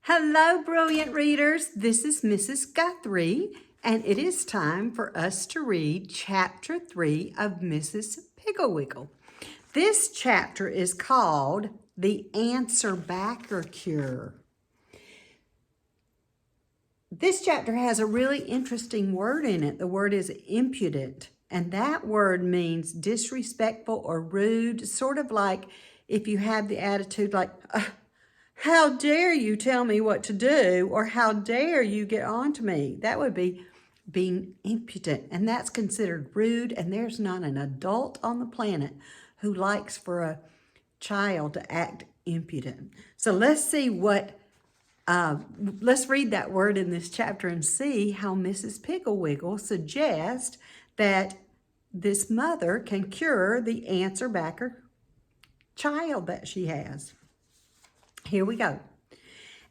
Hello, brilliant readers. This is Mrs. Guthrie, and it is time for us to read Chapter 3 of Mrs. Piggle-Wiggle. This chapter is called The Answer Backer Cure. This chapter has a really interesting word in it. The word is impudent, and that word means disrespectful or rude, sort of like if you have the attitude like, how dare you tell me what to do, or how dare you get on to me? That would be being impudent, and that's considered rude, and there's not an adult on the planet who likes for a child to act impudent. So let's see let's read that word in this chapter and see how Mrs. Piggle-Wiggle suggests that this mother can cure the answer backer child that she has. Here we go.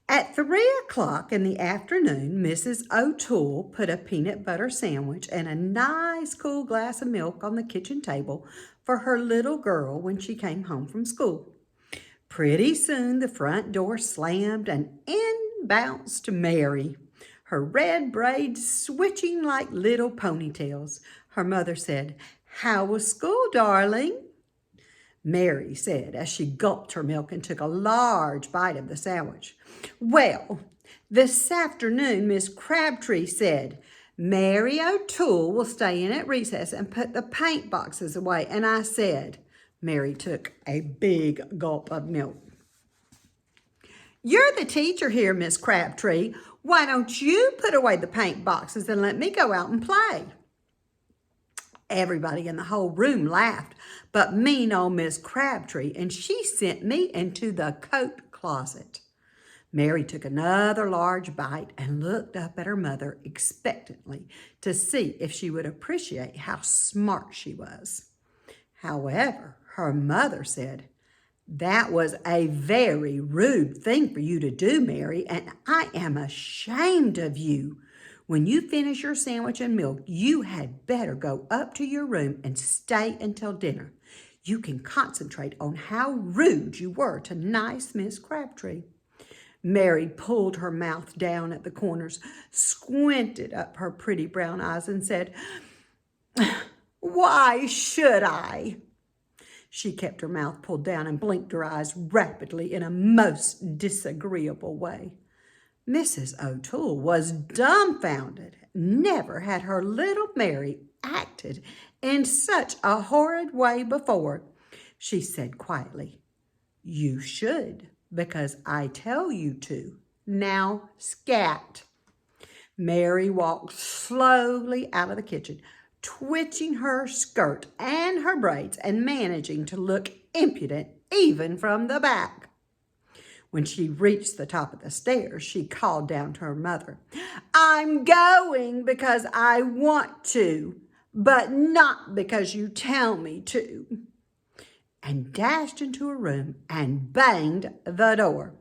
At 3 o'clock in the afternoon, Mrs. O'Toole put a peanut butter sandwich and a nice cool glass of milk on the kitchen table for her little girl when she came home from school. Pretty soon the front door slammed and in bounced Mary, her red braids switching like little ponytails. Her mother said, "How was school, darling?" Mary said as she gulped her milk and took a large bite of the sandwich. "Well, this afternoon Miss Crabtree said, Mary O'Toole will stay in at recess and put the paint boxes away. And I said," Mary took a big gulp of milk, "You're the teacher here, Miss Crabtree. Why don't you put away the paint boxes and let me go out and play?" Everybody in the whole room laughed, but mean old Miss Crabtree, and she sent me into the coat closet. Mary took another large bite and looked up at her mother expectantly to see if she would appreciate how smart she was. However, her mother said, "That was a very rude thing for you to do, Mary, and I am ashamed of you. When you finish your sandwich and milk, you had better go up to your room and stay until dinner. You can concentrate on how rude you were to nice Miss Crabtree." Mary pulled her mouth down at the corners, squinted up her pretty brown eyes, and said, "Why should I?" She kept her mouth pulled down and blinked her eyes rapidly in a most disagreeable way. Mrs. O'Toole was dumbfounded. Never had her little Mary acted in such a horrid way before. She said quietly, "You should, because I tell you to. Now scat." Mary walked slowly out of the kitchen, twitching her skirt and her braids and managing to look impudent even from the back. When she reached the top of the stairs, she called down to her mother, "I'm going because I want to, but not because you tell me to," and dashed into her room and banged the door.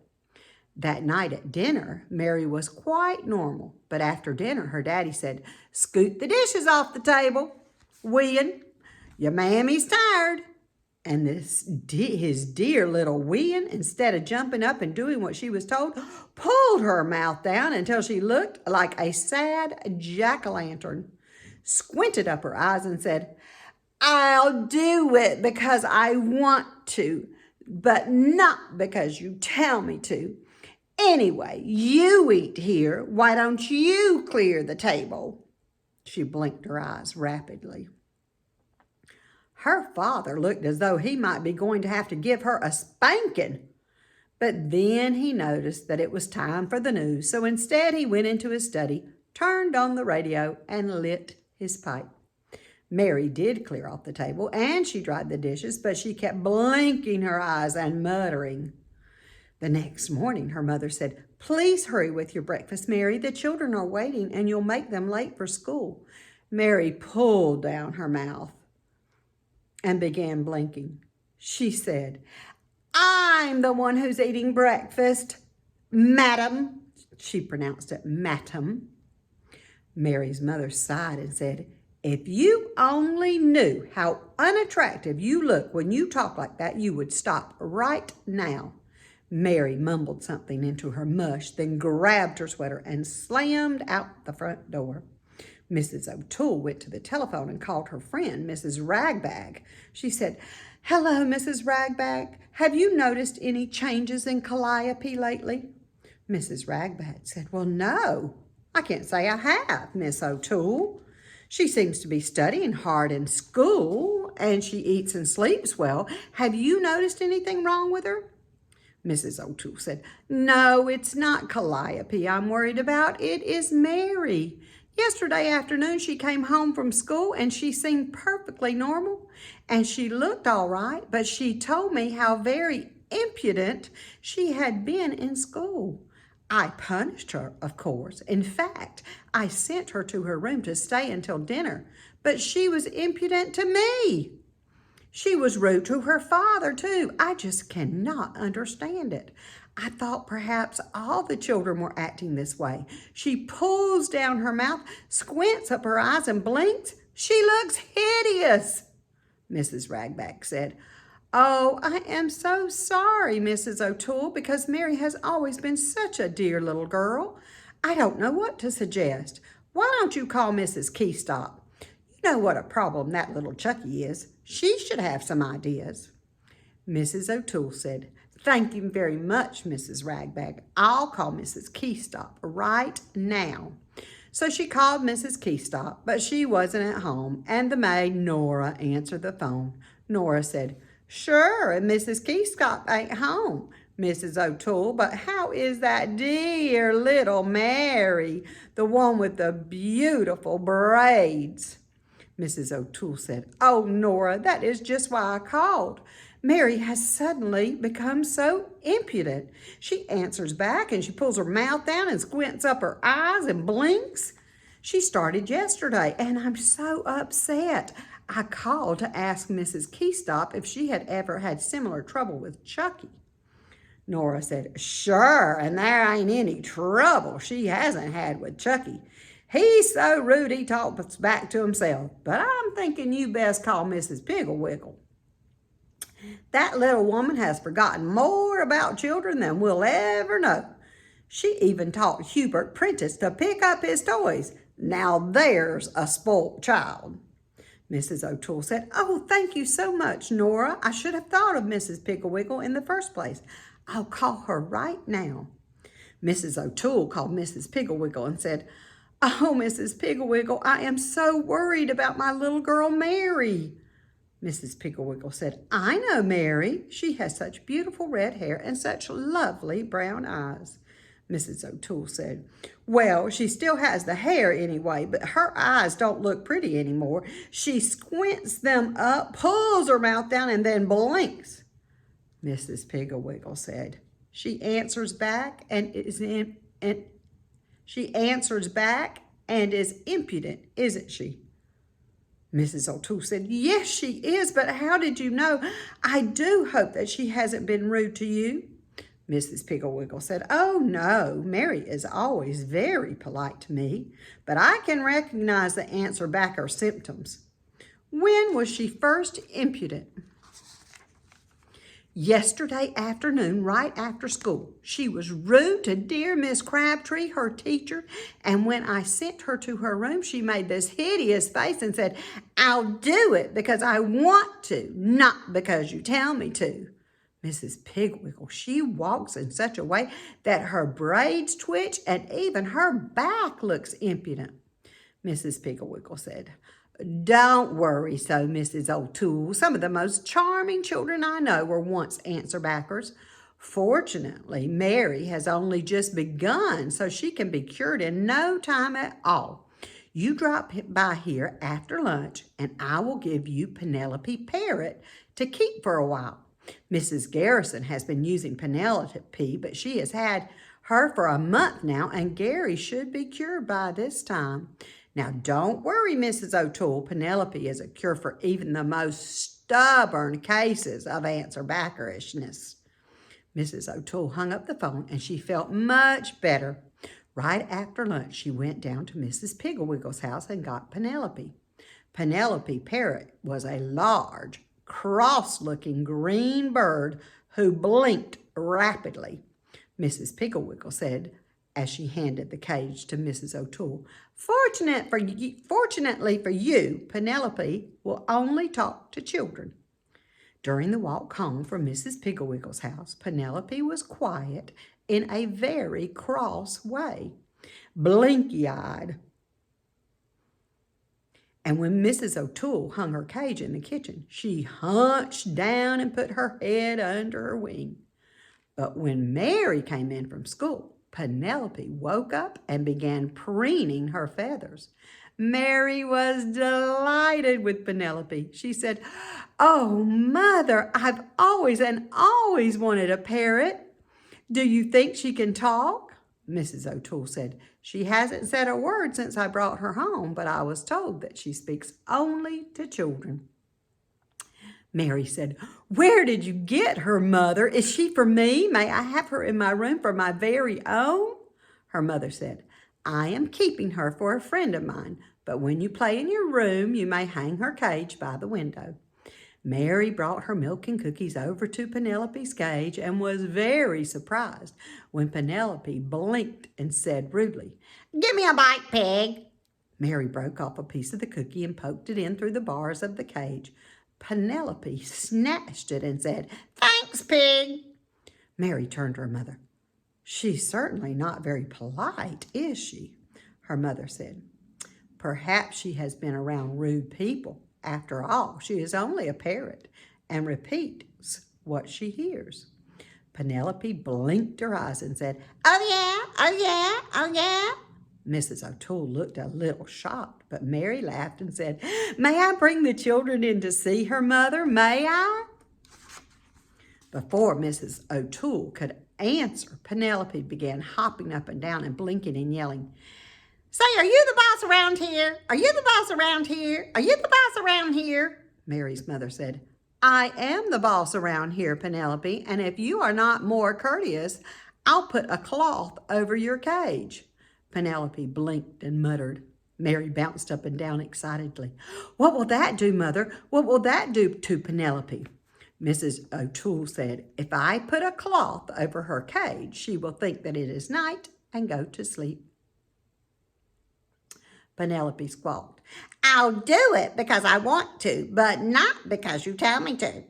That night at dinner, Mary was quite normal, but after dinner, her daddy said, "Scoot the dishes off the table, Wheein. Your mammy's tired." And his dear little Wheein, instead of jumping up and doing what she was told, pulled her mouth down until she looked like a sad jack-o'-lantern, squinted up her eyes and said, "I'll do it because I want to, but not because you tell me to. Anyway, you eat here. Why don't you clear the table?" She blinked her eyes rapidly. Her father looked as though he might be going to have to give her a spanking. But then he noticed that it was time for the news, so instead he went into his study, turned on the radio, and lit his pipe. Mary did clear off the table, and she dried the dishes, but she kept blinking her eyes and muttering. The next morning, her mother said, "Please hurry with your breakfast, Mary. The children are waiting, and you'll make them late for school." Mary pulled down her mouth and began blinking. She said, "I'm the one who's eating breakfast, madam." She pronounced it matam. Mary's mother sighed and said, "If you only knew how unattractive you look when you talk like that, you would stop right now." Mary mumbled something into her mush, then grabbed her sweater and slammed out the front door. Mrs. O'Toole went to the telephone and called her friend, Mrs. Ragbag. She said, "Hello, Mrs. Ragbag. Have you noticed any changes in Calliope lately?" Mrs. Ragbag said, "Well, no, I can't say I have, Miss O'Toole. She seems to be studying hard in school, and she eats and sleeps well. Have you noticed anything wrong with her?" Mrs. O'Toole said, "No, it's not Calliope I'm worried about. It is Mary. Yesterday afternoon she came home from school and she seemed perfectly normal and she looked all right, but she told me how very impudent she had been in school. I punished her, of course. In fact, I sent her to her room to stay until dinner, but she was impudent to me. She was rude to her father, too. I just cannot understand it. I thought perhaps all the children were acting this way. She pulls down her mouth, squints up her eyes, and blinks. She looks hideous." Mrs. Ragbag said, "Oh, I am so sorry, Mrs. O'Toole, because Mary has always been such a dear little girl. I don't know what to suggest. Why don't you call Mrs. Keystop? You know what a problem that little Chucky is. She should have some ideas." Mrs. O'Toole said, "Thank you very much, Mrs. Ragbag. I'll call Mrs. Keystop right now." So she called Mrs. Keystop, but she wasn't at home, and the maid, Nora, answered the phone. Nora said, "Sure, and Mrs. Keystop ain't home, Mrs. O'Toole, but how is that dear little Mary, the one with the beautiful braids?" Mrs. O'Toole said, "Oh, Nora, that is just why I called. Mary has suddenly become so impudent. She answers back and she pulls her mouth down and squints up her eyes and blinks. She started yesterday and I'm so upset. I called to ask Mrs. Keystop if she had ever had similar trouble with Chucky." Nora said, "Sure, and there ain't any trouble she hasn't had with Chucky. He's so rude he talks back to himself, but I'm thinking you best call Mrs. Piggle-Wiggle. That little woman has forgotten more about children than we'll ever know. She even taught Hubert Prentice to pick up his toys. Now there's a spoilt child." Mrs. O'Toole said, "Oh, thank you so much, Nora. I should have thought of Mrs. Piggle-Wiggle in the first place. I'll call her right now." Mrs. O'Toole called Mrs. Piggle-Wiggle and said, "Oh, Mrs. Piggle-Wiggle, I am so worried about my little girl, Mary." Mrs. Piggle-Wiggle said, "I know Mary. She has such beautiful red hair and such lovely brown eyes." Mrs. O'Toole said, "Well, she still has the hair anyway, but her eyes don't look pretty anymore. She squints them up, pulls her mouth down, and then blinks." Mrs. Piggle-Wiggle said, She answers back and is impudent, isn't she?" Mrs. O'Toole said, "Yes, she is, but how did you know? I do hope that she hasn't been rude to you." Mrs. Piggle-Wiggle said, "Oh, no, Mary is always very polite to me, but I can recognize the answer backer symptoms." "When was she first impudent?" "Yesterday afternoon, right after school. She was rude to dear Miss Crabtree, her teacher, and when I sent her to her room, she made this hideous face and said, 'I'll do it because I want to, not because you tell me to.' Mrs. Pigwiggle, she walks in such a way that her braids twitch and even her back looks impudent." Mrs. Piggle-Wiggle said, "Don't worry so, Mrs. O'Toole. Some of the most charming children I know were once answer-backers. Fortunately, Mary has only just begun, so she can be cured in no time at all. You drop by here after lunch, and I will give you Penelope Parrot to keep for a while. Mrs. Garrison has been using Penelope, but she has had her for a month now, and Gary should be cured by this time. Now, don't worry, Mrs. O'Toole. Penelope is a cure for even the most stubborn cases of answer-backerishness." Mrs. O'Toole hung up the phone, and she felt much better. Right after lunch, she went down to Mrs. Piggle-Wiggle's house and got Penelope. Penelope Parrot was a large, cross-looking green bird who blinked rapidly. Mrs. Piggle-Wiggle said as she handed the cage to Mrs. O'Toole, Fortunately for you, Penelope will only talk to children. During the walk home from Mrs. Piggle-Wiggle's house, Penelope was quiet in a very cross way, blinky-eyed. And when Mrs. O'Toole hung her cage in the kitchen, she hunched down and put her head under her wing. But when Mary came in from school, Penelope woke up and began preening her feathers. Mary was delighted with Penelope. She said, "Oh, Mother, I've always wanted a parrot. Do you think she can talk?" Mrs. O'Toole said, "She hasn't said a word since I brought her home, but I was told that she speaks only to children." Mary said, "Where did you get her, Mother? Is she for me? May I have her in my room for my very own?" Her mother said, "I am keeping her for a friend of mine, but when you play in your room, you may hang her cage by the window." Mary brought her milk and cookies over to Penelope's cage and was very surprised when Penelope blinked and said rudely, "Give me a bite, Pig." Mary broke off a piece of the cookie and poked it in through the bars of the cage. Penelope snatched it and said, "Thanks, Pig." Mary turned to her mother. "She's certainly not very polite, is she?" Her mother said, "Perhaps she has been around rude people. After all, she is only a parrot and repeats what she hears." Penelope blinked her eyes and said, "Oh yeah, oh yeah, oh yeah." Mrs. O'Toole looked a little shocked, but Mary laughed and said, "May I bring the children in to see her, Mother? May I?" Before Mrs. O'Toole could answer, Penelope began hopping up and down and blinking and yelling, "Say, are you the boss around here? Are you the boss around here? Are you the boss around here?" Mary's mother said, "I am the boss around here, Penelope, and if you are not more courteous, I'll put a cloth over your cage." Penelope blinked and muttered. Mary bounced up and down excitedly. "What will that do, Mother? What will that do to Penelope?" Mrs. O'Toole said, "If I put a cloth over her cage, she will think that it is night and go to sleep." Penelope squawked, "I'll do it because I want to, but not because you tell me to."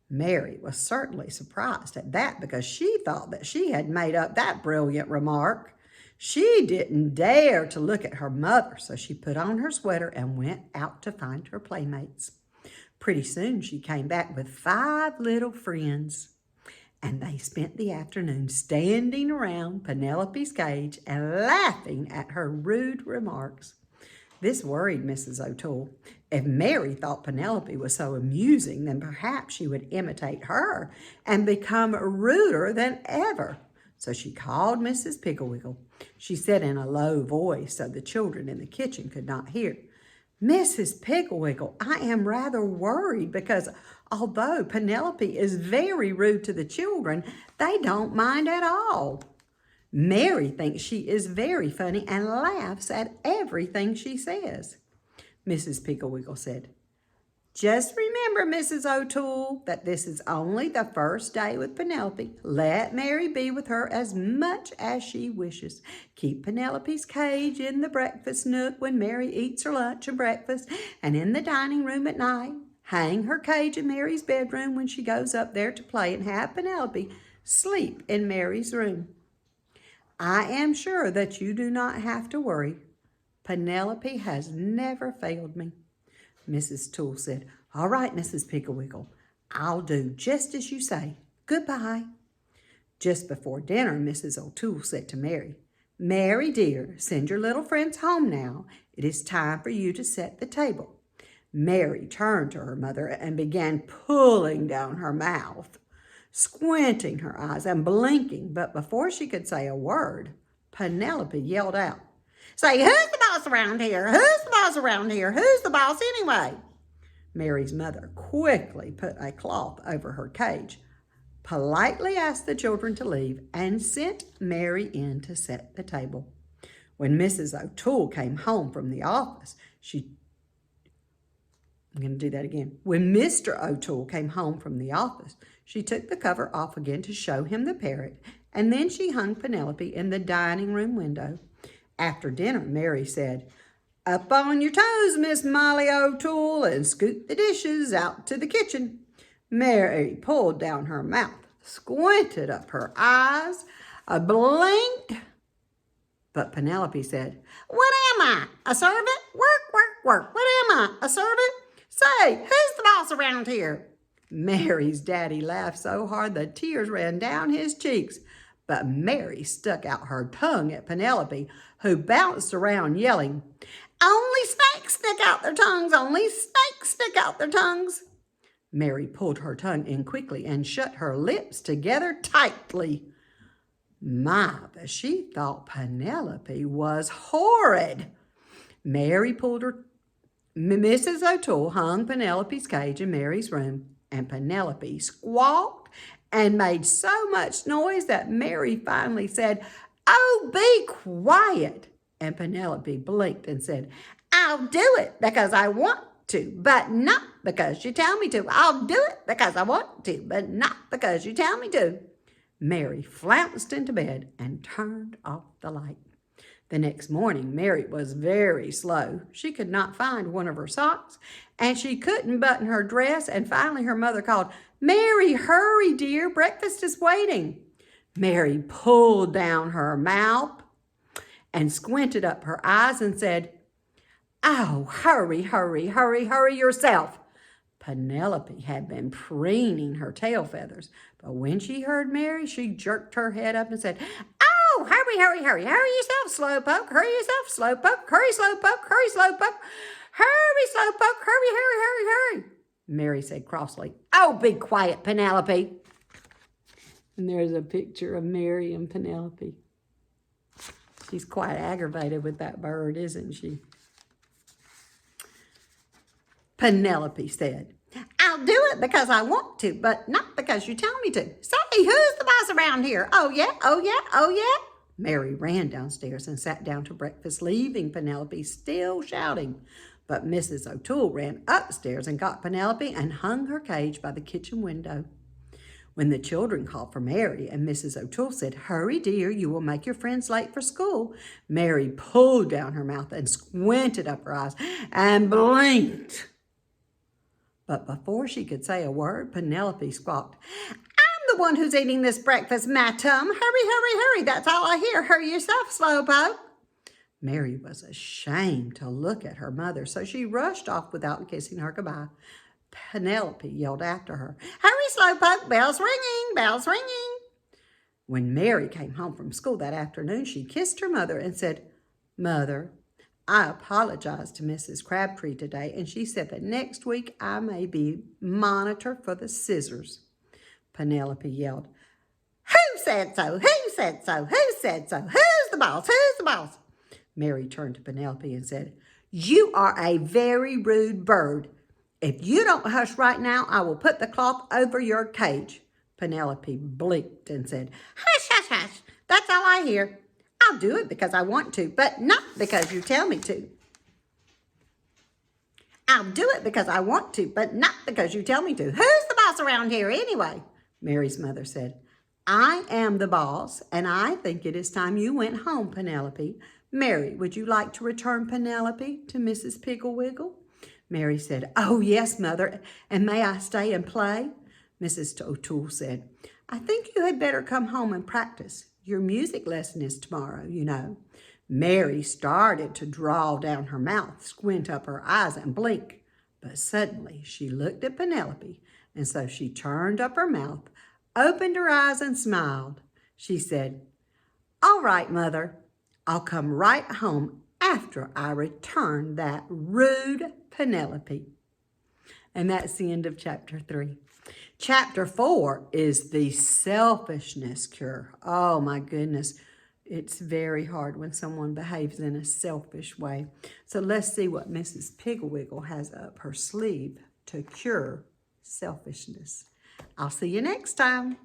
Mary was certainly surprised at that because she thought that she had made up that brilliant remark. She didn't dare to look at her mother, so she put on her sweater and went out to find her playmates. Pretty soon she came back with 5 little friends, and they spent the afternoon standing around Penelope's cage and laughing at her rude remarks. This worried Mrs. O'Toole. If Mary thought Penelope was so amusing, then perhaps she would imitate her and become ruder than ever. So she called Mrs. Piggle-Wiggle. She said in a low voice so the children in the kitchen could not hear, "Mrs. Piggle-Wiggle, I am rather worried because although Penelope is very rude to the children, they don't mind at all. Mary thinks she is very funny and laughs at everything she says." Mrs. Piggle-Wiggle said, "Just remember, Mrs. O'Toole, that this is only the first day with Penelope. Let Mary be with her as much as she wishes. Keep Penelope's cage in the breakfast nook when Mary eats her lunch and breakfast, and in the dining room at night. Hang her cage in Mary's bedroom when she goes up there to play, and have Penelope sleep in Mary's room. I am sure that you do not have to worry. Penelope has never failed me." Mrs. Toole said, "All right, Mrs. Piggle-Wiggle, I'll do just as you say. Goodbye." Just before dinner, Mrs. O'Toole said to Mary, "Mary, dear, send your little friends home now. It is time for you to set the table." Mary turned to her mother and began pulling down her mouth, squinting her eyes and blinking, but before she could say a word, Penelope yelled out, "Say, who's the boss around here? Who's the boss around here? Who's the boss anyway?" Mary's mother quickly put a cloth over her cage, politely asked the children to leave, and sent Mary in to set the table. When Mrs. O'Toole came home from the office, When Mr. O'Toole came home from the office, She took the cover off again to show him the parrot, and then she hung Penelope in the dining room window. After dinner, Mary said, "Up on your toes, Miss Molly O'Toole, and scoot the dishes out to the kitchen." Mary pulled down her mouth, squinted up her eyes, blinked. But Penelope said, "What am I, a servant? Work, work, work. What am I, a servant? Say, who's the boss around here?" Mary's daddy laughed so hard the tears ran down his cheeks. But Mary stuck out her tongue at Penelope, who bounced around yelling, "Only snakes stick out their tongues! Only snakes stick out their tongues!" Mary pulled her tongue in quickly and shut her lips together tightly. My, but she thought Penelope was horrid. Mrs. O'Toole hung Penelope's cage in Mary's room, and Penelope squawked and made so much noise that Mary finally said, "Oh, be quiet." And Penelope blinked and said, "I'll do it because I want to, but not because you tell me to. I'll do it because I want to, but not because you tell me to." Mary flounced into bed and turned off the light. The next morning, Mary was very slow. She could not find one of her socks, and she couldn't button her dress, and finally her mother called, "Mary, hurry, dear, breakfast is waiting." Mary pulled down her mouth and squinted up her eyes and said, "Oh, hurry, hurry, hurry, hurry yourself." Penelope had been preening her tail feathers, but when she heard Mary, she jerked her head up and said, "Oh, hurry, hurry, hurry, hurry yourself, Slowpoke, hurry yourself, Slowpoke, hurry, Slowpoke, hurry, Slowpoke, hurry, Slowpoke, hurry, hurry, hurry, hurry." Mary said crossly, "Oh, be quiet, Penelope." And there's a picture of Mary and Penelope. She's quite aggravated with that bird, isn't she? Penelope said, "I'll do it because I want to, but not because you tell me to. Say, who's the boss around here? Oh, yeah, oh, yeah, oh, yeah." Mary ran downstairs and sat down to breakfast, leaving Penelope still shouting. But Mrs. O'Toole ran upstairs and got Penelope and hung her cage by the kitchen window. When the children called for Mary and Mrs. O'Toole said, "Hurry, dear, you will make your friends late for school," Mary pulled down her mouth and squinted up her eyes and blinked. But before she could say a word, Penelope squawked, "I'm the one who's eating this breakfast, madam. Hurry, hurry, hurry. That's all I hear. Hurry yourself, Slowpoke." Mary was ashamed to look at her mother, so she rushed off without kissing her goodbye. Penelope yelled after her, "Hurry, Slowpoke. Bell's ringing, bell's ringing." When Mary came home from school that afternoon, she kissed her mother and said, "Mother, I apologized to Mrs. Crabtree today, and she said that next week I may be monitor for the scissors." Penelope yelled, "Who said so? Who said so? Who said so? Who's the boss? Who's the boss?" Mary turned to Penelope and said, "You are a very rude bird. If you don't hush right now, I will put the cloth over your cage." Penelope blinked and said, "Hush, hush, hush. That's all I hear. I'll do it because I want to, but not because you tell me to. I'll do it because I want to, but not because you tell me to. Who's the boss around here anyway?" Mary's mother said, "I am the boss, and I think it is time you went home, Penelope. Mary, would you like to return Penelope to Mrs. Piggle-Wiggle?" Mary said, "Oh, yes, Mother, and may I stay and play?" Mrs. O'Toole said, "I think you had better come home and practice. Your music lesson is tomorrow, you know." Mary started to draw down her mouth, squint up her eyes, and blink. But suddenly she looked at Penelope, and so she turned up her mouth, opened her eyes, and smiled. She said, "All right, Mother, I'll come right home after I return that rude Penelope." And that's the end of chapter 3. Chapter 4 is the selfishness cure. Oh my goodness. It's very hard when someone behaves in a selfish way. So let's see what Mrs. Piggle-Wiggle has up her sleeve to cure selfishness. I'll see you next time.